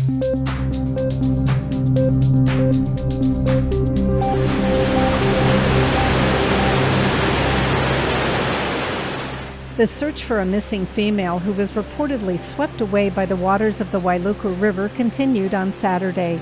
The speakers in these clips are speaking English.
The search for a missing female who was reportedly swept away by the waters of the Wailuku River continued on Saturday.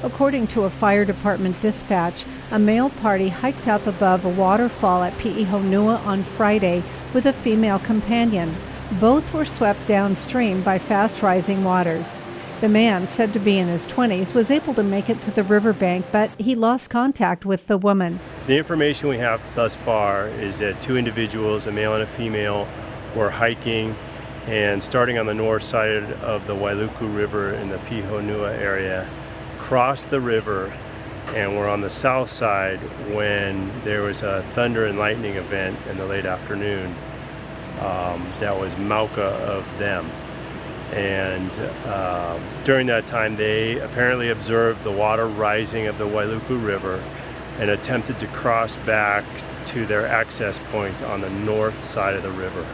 According to a fire department dispatch, a male party hiked up above a waterfall at Piihonua on Friday with a female companion. Both were swept downstream by fast-rising waters. The man, said to be in his 20s, was able to make it to the riverbank, but he lost contact with the woman. The information we have thus far is that two individuals, a male and a female, were hiking and starting on the north side of the Wailuku River in the Piihonua area, crossed the river, and were on the south side when there was a thunder and lightning event in the late afternoon. That was Mauka of them. And during that time, they apparently observed the water rising of the Wailuku River and attempted to cross back to their access point on the north side of the river.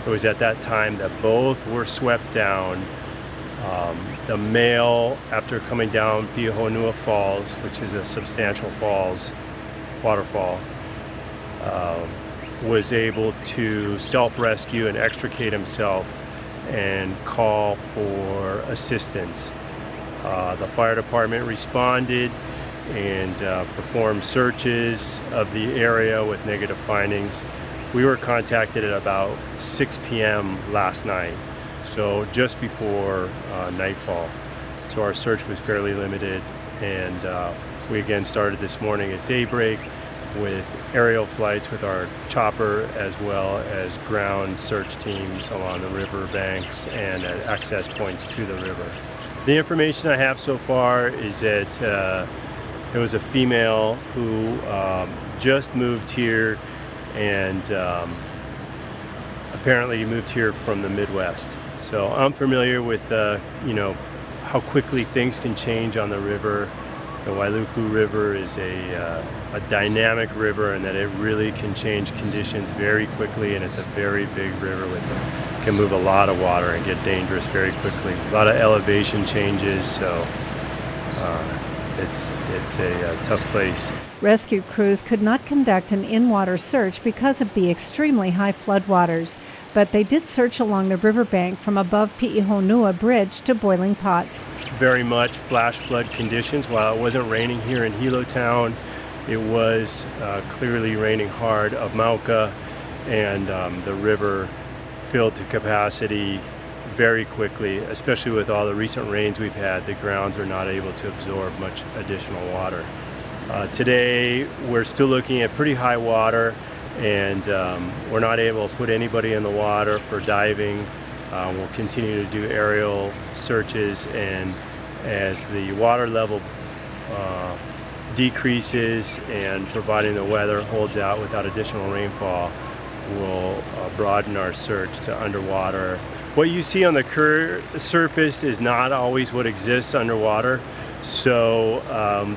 It was at that time that both were swept down. The male, after coming down Piihonua Falls, which is a substantial waterfall, was able to self-rescue and extricate himself and call for assistance. The fire department responded and performed searches of the area with negative findings. We were contacted at about 6 p.m. last night, so just before nightfall. So our search was fairly limited, and we again started this morning at daybreak with aerial flights with our chopper, as well as ground search teams along the river banks and at access points to the river. The information I have so far is that there was a female who just moved here and apparently moved here from the Midwest. So I'm familiar with how quickly things can change on the river. The Wailuku River is a dynamic river, and that it really can change conditions very quickly, and it's a very big river can move a lot of water and get dangerous very quickly. A lot of elevation changes, so it's a tough place. Rescue crews could not conduct an in-water search because of the extremely high floodwaters, but they did search along the riverbank from above Piihonua Bridge to Boiling Pots. Very much flash flood conditions. While it wasn't raining here in Hilo Town, it was clearly raining hard of Mauka, and the river filled to capacity very quickly, especially with all the recent rains we've had. The grounds are not able to absorb much additional water. Today, we're still looking at pretty high water, and we're not able to put anybody in the water for diving. We'll continue to do aerial searches, and as the water level decreases and providing the weather holds out without additional rainfall, we'll broaden our search to underwater. What you see on the surface is not always what exists underwater, so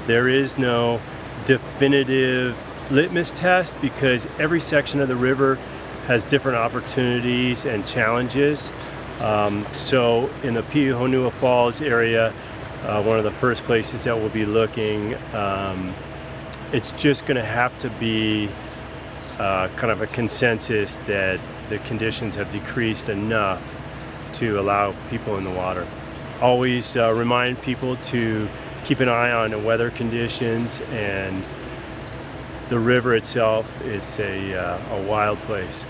there is no definitive litmus test because every section of the river has different opportunities and challenges. So in the Piihonua Falls area, one of the first places that we'll be looking, it's just going to have to be kind of a consensus that the conditions have decreased enough to allow people in the water. Always remind people to keep an eye on the weather conditions and the river itself. It's a wild place.